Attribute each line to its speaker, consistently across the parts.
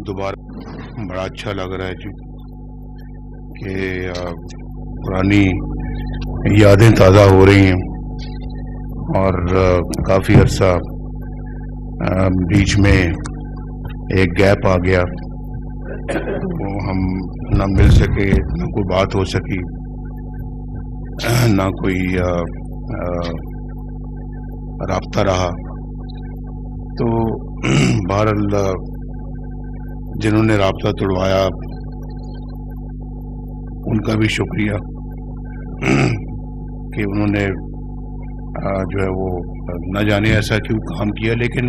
Speaker 1: دوبارہ بڑا اچھا لگ رہا ہے جی کہ پرانی یادیں تازہ ہو رہی ہیں اور کافی عرصہ بیچ میں ایک گیپ آ گیا، وہ ہم نہ مل سکے، نہ کوئی بات ہو سکی، نہ کوئی رابطہ رہا۔ تو بہرحال جنہوں نے رابطہ توڑوایا ان کا بھی شکریہ کہ انہوں نے جو ہے وہ نہ جانے ایسا کیوں کام کیا، لیکن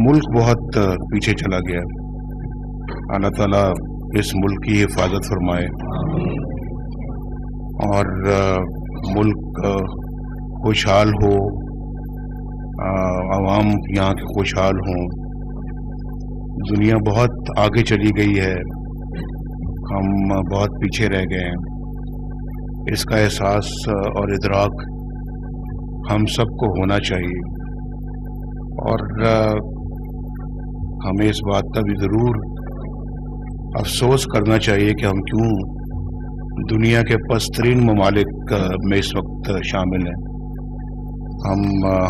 Speaker 1: ملک بہت پیچھے چلا گیا۔ اللہ تعالیٰ اس ملک کی حفاظت فرمائے اور ملک خوشحال ہو، عوام یہاں کے خوشحال ہوں۔ دنیا بہت آگے چلی گئی ہے، ہم بہت پیچھے رہ گئے ہیں۔ اس کا احساس اور ادراک ہم سب کو ہونا چاہیے، اور ہمیں اس بات کا بھی ضرور افسوس کرنا چاہیے کہ ہم کیوں دنیا کے پسترین ممالک میں اس وقت شامل ہیں۔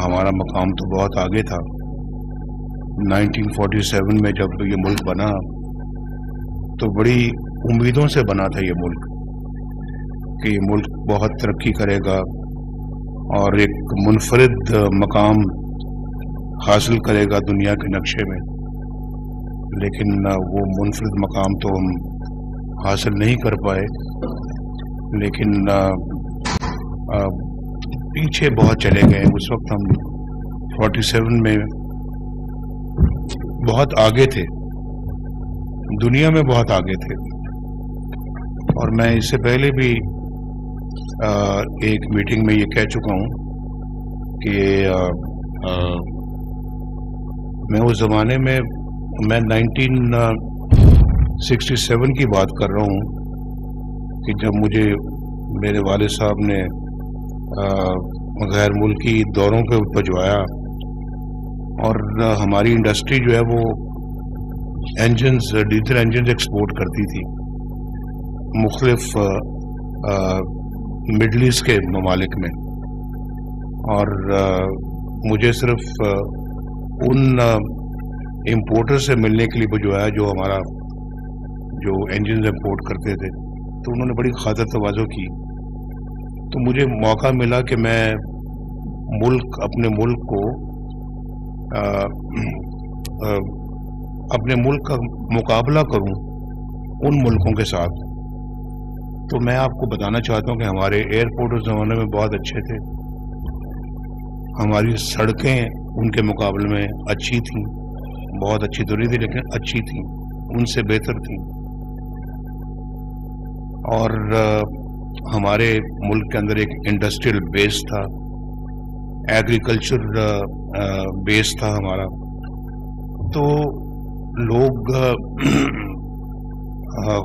Speaker 1: ہمارا مقام تو بہت آگے تھا۔ 1947 میں جب یہ ملک بنا تو بڑی امیدوں سے بنا تھا یہ ملک کہ یہ ملک بہت ترقی کرے گا اور ایک منفرد مقام حاصل کرے گا دنیا کے نقشے میں، لیکن وہ منفرد مقام تو ہم حاصل نہیں کر پائے، لیکن پیچھے بہت چلے گئے۔ اس وقت ہم 47 میں بہت آگے تھے، دنیا میں بہت آگے تھے، اور میں اس سے پہلے بھی ایک میٹنگ میں یہ کہہ چکا ہوں کہ میں اس زمانے میں 1967 کی بات کر رہا ہوں کہ جب مجھے میرے والد صاحب نے غیر ملکی دوروں پہ بھجوایا اور ہماری انڈسٹری جو ہے وہ ڈیزل انجنز ایکسپورٹ کرتی تھی مختلف مڈل ایسٹ کے ممالک میں، اور مجھے صرف ان امپورٹر سے ملنے کے لیے بھجوایا جو ہمارا جو انجنز امپورٹ کرتے تھے۔ تو انہوں نے بڑی خاطر تواضع کی، تو مجھے موقع ملا کہ میں اپنے ملک کو اپنے ملک کا مقابلہ کروں ان ملکوں کے ساتھ۔ تو میں آپ کو بتانا چاہتا ہوں کہ ہمارے ایئرپورٹ اس زمانے میں بہت اچھے تھے، ہماری سڑکیں ان کے مقابلے میں اچھی تھیں، بہت اچھی تو نہیں تھی لیکن اچھی تھیں، ان سے بہتر تھیں، اور ہمارے ملک کے اندر ایک انڈسٹریل بیس تھا، ایگریکلچر بیس تھا ہمارا۔ تو لوگ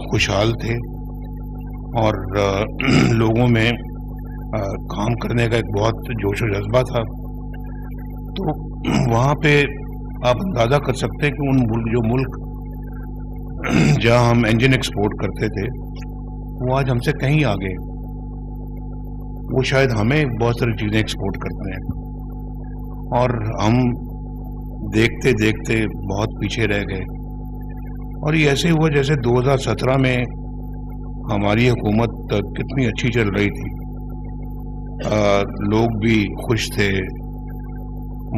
Speaker 1: خوشحال تھے اور لوگوں میں کام کرنے کا ایک بہت جوش و جذبہ تھا۔ تو وہاں پہ آپ اندازہ کر سکتے ہیں کہ جو ملک جہاں ہم انجن ایکسپورٹ کرتے تھے وہ آج ہم سے کہیں آگے، وہ شاید ہمیں بہت ساری چیزیں ایکسپورٹ کرتے ہیں، اور ہم دیکھتے دیکھتے بہت پیچھے رہ گئے۔ اور یہ ایسے ہوا جیسے 2017 میں ہماری حکومت کتنی اچھی چل رہی تھی، لوگ بھی خوش تھے،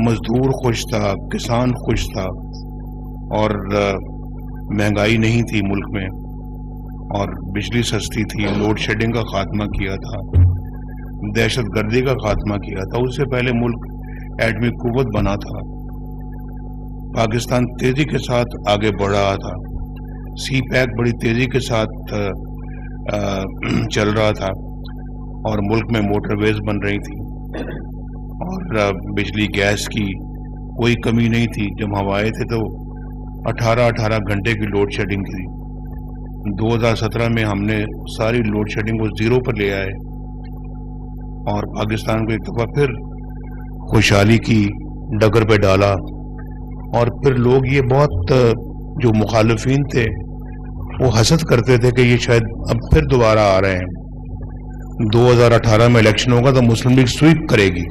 Speaker 1: مزدور خوش تھا، کسان خوش تھا، اور مہنگائی نہیں تھی ملک میں، اور بجلی سستی تھی، لوڈ شیڈنگ کا خاتمہ کیا تھا، دہشت گردی کا خاتمہ کیا تھا۔ اس سے پہلے ملک ایٹمی قوت بنا تھا، پاکستان تیزی کے ساتھ آگے بڑھ رہا تھا، سی پیک بڑی تیزی کے ساتھ چل رہا تھا، اور ملک میں موٹر ویز بن رہی تھی، اور بجلی گیس کی کوئی کمی نہیں تھی۔ جب ہم آئے تھے تو 18 گھنٹے کی لوڈ شیڈنگ تھی۔ 2017 میں ہم نے ساری لوڈ شیڈنگ کو زیرو پر لے آئے اور پاکستان کو ایک دفعہ پھر خوشحالی کی ڈگر پہ ڈالا، اور پھر لوگ یہ بہت جو مخالفین تھے وہ حسد کرتے تھے کہ یہ شاید اب پھر دوبارہ آ رہے ہیں، 2018 میں الیکشن ہوگا تو مسلم لیگ سویپ کرے گی.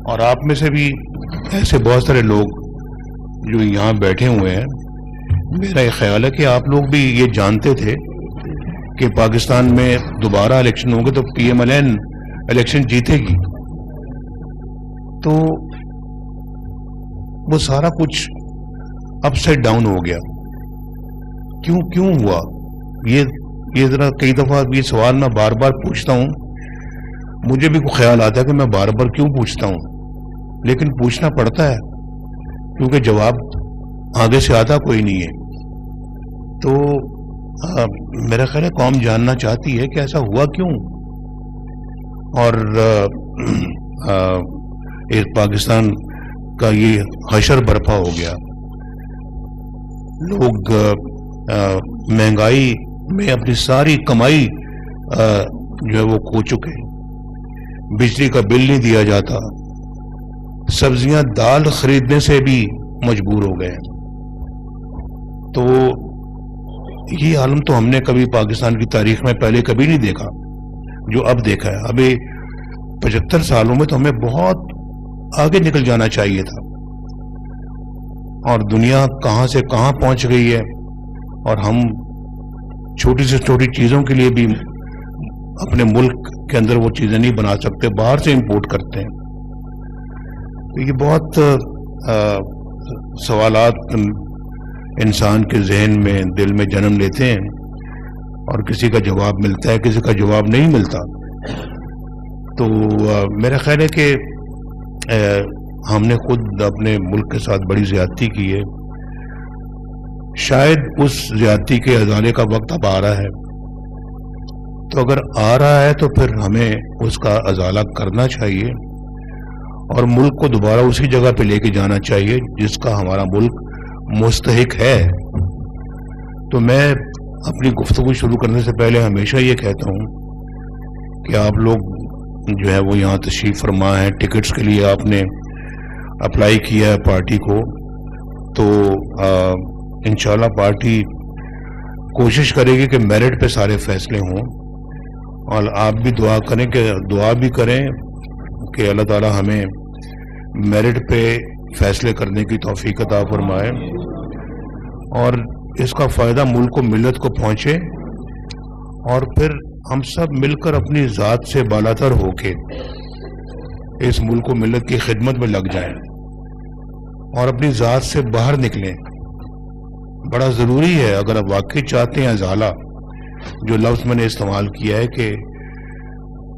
Speaker 1: اور آپ میں سے بھی ایسے بہت سارے لوگ جو یہاں بیٹھے ہوئے ہیں، میرا یہ خیال ہے کہ آپ لوگ بھی یہ جانتے تھے کہ پاکستان میں دوبارہ الیکشن ہوگے تو P M L N election جیتے گی. تو وہ سارا کچھ اپ سائڈ ڈاؤن ہو گیا. کیوں ہوا یہ ذرا کئی دفعہ یہ سوال میں بار بار پوچھتا ہوں. مجھے بھی کوئی خیال آتا ہے کہ میں بار بار کیوں پوچھتا ہوں، لیکن پوچھنا پڑتا ہے کیونکہ جواب آگے سے آتا کوئی نہیں ہے. تو میرا خیال ہے قوم جاننا چاہتی ہے کہ ایسا ہوا کیوں، اور پاکستان کا یہ حشر برپا ہو گیا. لوگ مہنگائی میں اپنی ساری کمائی جو ہے وہ کھو چکے. بجلی کا بل نہیں دیا جاتا، سبزیاں دال خریدنے سے بھی مجبور ہو گئے. تو یہ عالم تو ہم نے کبھی پاکستان کی تاریخ میں پہلے کبھی نہیں دیکھا جو اب دیکھا ہے. ابھی 75 سالوں میں تو ہمیں بہت آگے نکل جانا چاہیے تھا، اور دنیا کہاں سے کہاں پہنچ گئی ہے، اور ہم چھوٹی سے چھوٹی چیزوں کے لیے بھی اپنے ملک کے اندر وہ چیزیں نہیں بنا سکتے، باہر سے امپورٹ کرتے ہیں. تو یہ بہت سوالات انسان کے ذہن میں دل میں جنم لیتے ہیں، اور کسی کا جواب ملتا ہے، کسی کا جواب نہیں ملتا. تو میرا خیال ہے کہ ہم نے خود اپنے ملک کے ساتھ بڑی زیادتی کی ہے. شاید اس زیادتی کے ازالے کا وقت اب آ رہا ہے. تو اگر آ رہا ہے تو پھر ہمیں اس کا ازالہ کرنا چاہیے، اور ملک کو دوبارہ اسی جگہ پہ لے کے جانا چاہیے جس کا ہمارا ملک مستحق ہے. تو میں اپنی گفتگو شروع کرنے سے پہلے ہمیشہ یہ کہتا ہوں کہ آپ لوگ جو ہے وہ یہاں تشریف فرما ہے، ٹکٹس کے لیے آپ نے اپلائی کیا ہے پارٹی کو، تو انشاءاللہ پارٹی کوشش کرے گی کہ میرٹ پہ سارے فیصلے ہوں. اور آپ بھی دعا بھی کریں کہ اللہ تعالی ہمیں میرٹ پہ فیصلے کرنے کی توفیق عطا فرمائے، اور اس کا فائدہ ملک و ملت کو پہنچے، اور پھر ہم سب مل کر اپنی ذات سے بالاتر ہو کے اس ملک و ملت کی خدمت میں لگ جائیں اور اپنی ذات سے باہر نکلیں. بڑا ضروری ہے اگر آپ واقعی چاہتے ہیں ازالہ، جو لفظ میں نے استعمال کیا ہے کہ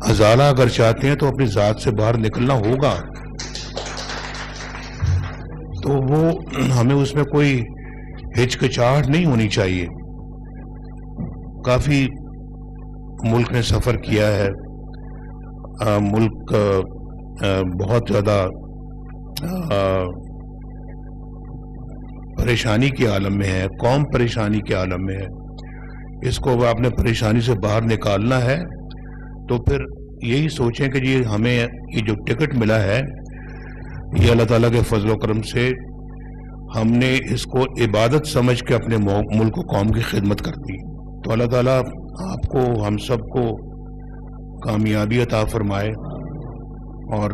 Speaker 1: ازالہ اگر چاہتے ہیں تو اپنی ذات سے باہر نکلنا ہوگا. تو وہ ہمیں اس میں کوئی ہچکچاہٹ نہیں ہونی چاہیے. کافی ملک نے سفر کیا ہے، ملک بہت زیادہ پریشانی کے عالم میں ہے، قوم پریشانی کے عالم میں ہے. اس کو آپ نے پریشانی سے باہر نکالنا ہے تو پھر یہی سوچیں کہ جی ہمیں یہ جو ٹکٹ ملا ہے یہ اللہ تعالیٰ کے فضل و کرم سے ہم نے اس کو عبادت سمجھ کے اپنے ملک و قوم کی خدمت کر دی. تو اللہ تعالیٰ آپ کو، ہم سب کو کامیابی عطا فرمائے، اور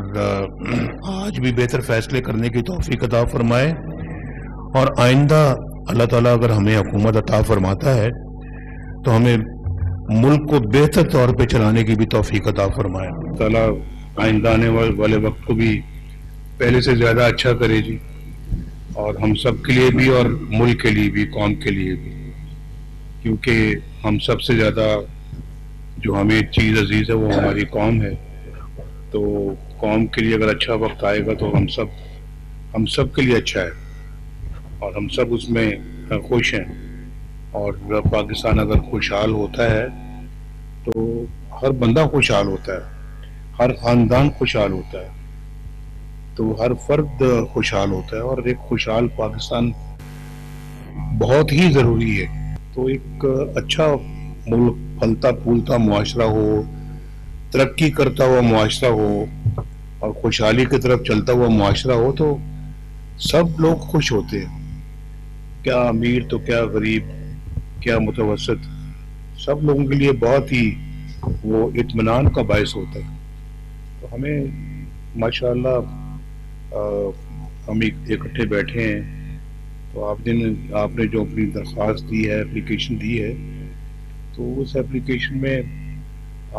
Speaker 1: آج بھی بہتر فیصلے کرنے کی توفیق عطا فرمائے، اور آئندہ اللہ تعالیٰ اگر ہمیں حکومت عطا فرماتا ہے تو ہمیں ملک کو بہتر طور پہ چلانے کی بھی توفیق عطا فرمائے. اللہ تعالیٰ آئندہ آنے والے وقت کو بھی پہلے سے زیادہ اچھا کرے جی، اور ہم سب کے لیے بھی، اور ملک کے لیے بھی، قوم کے لیے بھی. کیونکہ ہم سب سے زیادہ جو ہمیں چیز عزیز ہے وہ ہماری قوم ہے. تو قوم کے لیے اگر اچھا وقت آئے گا تو ہم سب کے لیے اچھا ہے، اور ہم سب اس میں خوش ہیں. اور پاکستان اگر خوشحال ہوتا ہے تو ہر بندہ خوشحال ہوتا ہے، ہر خاندان خوشحال ہوتا ہے، تو ہر فرد خوشحال ہوتا ہے، اور ایک خوشحال پاکستان بہت ہی ضروری ہے. تو ایک اچھا ملک، پھلتا پھولتا معاشرہ ہو، ترقی کرتا ہوا معاشرہ ہو، اور خوشحالی کی طرف چلتا ہوا معاشرہ ہو تو سب لوگ خوش ہوتے ہیں. کیا امیر تو کیا غریب، کیا متوسط، سب لوگوں کے لیے بہت ہی وہ اطمینان کا باعث ہوتا ہے. تو ہمیں ماشاءاللہ ہم اکٹھے بیٹھے ہیں. تو آپ نے جو اپنی درخواست دی ہے، اپلیکیشن دی ہے، تو اس اپلیکیشن میں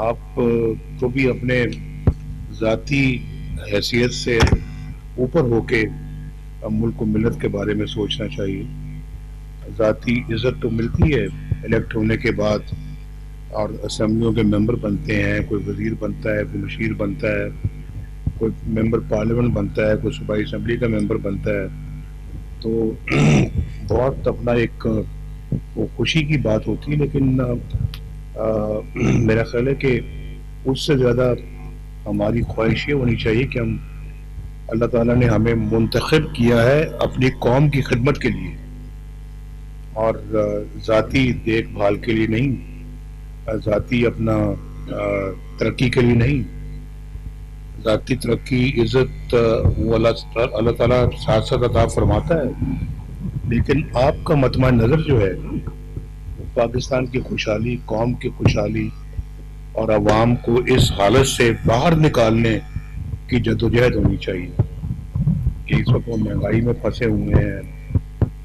Speaker 1: آپ کو بھی اپنے ذاتی حیثیت سے اوپر ہو کے ملک و ملت کے بارے میں سوچنا چاہیے. ذاتی عزت تو ملتی ہے الیکٹ ہونے کے بعد، اور اسمبلیوں کے ممبر بنتے ہیں، کوئی وزیر بنتا ہے، کوئی مشیر بنتا ہے، کوئی ممبر پارلیمنٹ بنتا ہے، کوئی صوبائی اسمبلی کا ممبر بنتا ہے. تو بہت اپنا ایک وہ خوشی کی بات ہوتی ہے. لیکن میرا خیال ہے کہ اس سے زیادہ ہماری خواہش یہ ہونی چاہیے کہ ہم اللہ تعالیٰ نے ہمیں منتخب کیا ہے اپنی قوم کی خدمت کے لیے، اور ذاتی دیکھ بھال کے لیے نہیں، ذاتی اپنا ترقی کے لیے نہیں. ذاتی ترقی، عزت وہ اللہ تعالیٰ ساتھ ساتھ عطا فرماتا ہے، لیکن آپ کا مطمع نظر جو ہے پاکستان کی خوشحالی، قوم کی خوشحالی، اور عوام کو اس حالت سے باہر نکالنے کی جدوجہد ہونی چاہیے. کہ اس وقت وہ مہنگائی میں پھنسے ہوئے ہیں،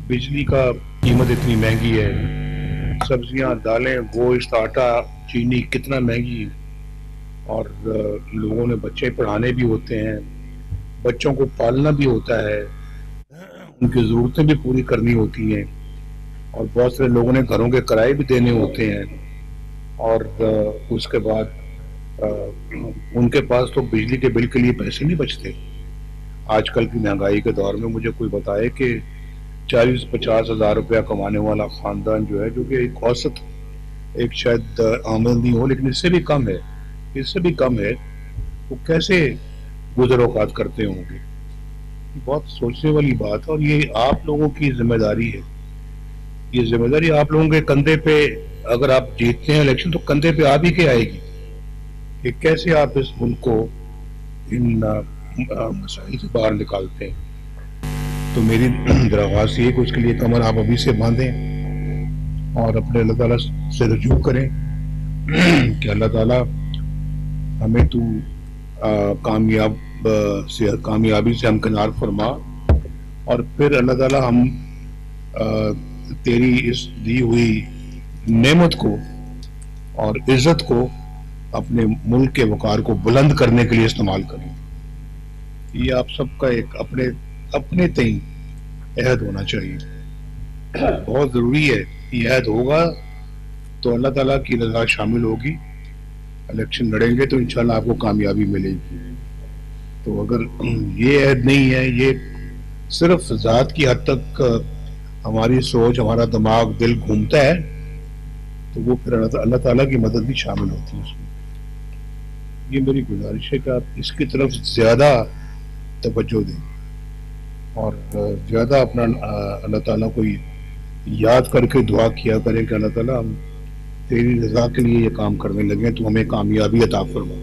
Speaker 1: بجلی کا قیمت اتنی مہنگی ہے، سبزیاں، دالیں، گوشت، آٹا، چینی کتنا مہنگی، اور لوگوں نے بچے پڑھانے بھی ہوتے ہیں، بچوں کو پالنا بھی ہوتا ہے، ان کی ضرورتیں بھی پوری کرنی ہوتی ہیں، اور بہت سے لوگوں نے گھروں کے کرائے بھی دینے ہوتے ہیں. اور اس کے بعد ان کے پاس تو بجلی کے بل کے لیے پیسے نہیں بچتے. آج کل کی مہنگائی کے دور میں مجھے کوئی بتائے کہ 40-50 ہزار روپیہ کمانے والا خاندان جو ہے، جو کہ ایک اوسط ایک شاید آمدنی ہو لیکن اس سے بھی کم ہے، اس سے بھی کم ہے، وہ کیسے گزر اوقات کرتے ہوں گے. بہت سوچنے والی بات ہے، اور یہ آپ لوگوں کی ذمہ داری ہے. یہ ذمہ داری آپ لوگوں کے کندھے پہ، اگر آپ جیتتے ہیں الیکشن تو کندھے پہ آپ ہی کے آئے گی کہ کیسے آپ اس ملک کو ان مسائل سے باہر نکالتے ہیں. تو میری درخواست یہ کہ اس کے لیے کمر آپ ابھی سے باندھیں اور اپنے اللہ تعالیٰ سے رجوع کریں کہ اللہ تعالیٰ ہمیں تو کامیابی سے ہمکنار فرما، اور پھر اللہ تعالیٰ ہم تیری اس دی ہوئی نعمت کو اور عزت کو اپنے ملک کے وقار کو بلند کرنے کے لیے استعمال کریں. یہ آپ سب کا ایک اپنے تئیں عہد ہونا چاہیے، بہت ضروری ہے. یہ عہد ہوگا تو اللہ تعالیٰ کی رضا شامل ہوگی. الیکشن لڑیں گے تو انشاءاللہ آپ کو کامیابی ملے گی. تو اگر یہ عہد نہیں ہے، یہ صرف ذات کی حد تک ہماری سوچ، ہمارا دماغ، دل گھومتا ہے، تو وہ پھر اللہ تعالیٰ کی مدد بھی شامل ہوتی ہے اس میں. یہ میری گزارش ہے کہ آپ اس کی طرف زیادہ توجہ دیں، اور زیادہ اپنا اللہ تعالیٰ کو یاد کر کے دعا کیا کریں کہ اللہ تعالیٰ ہم تیری رضا کے لیے یہ کام کرنے لگے تو ہمیں کامیابی عطا فرما.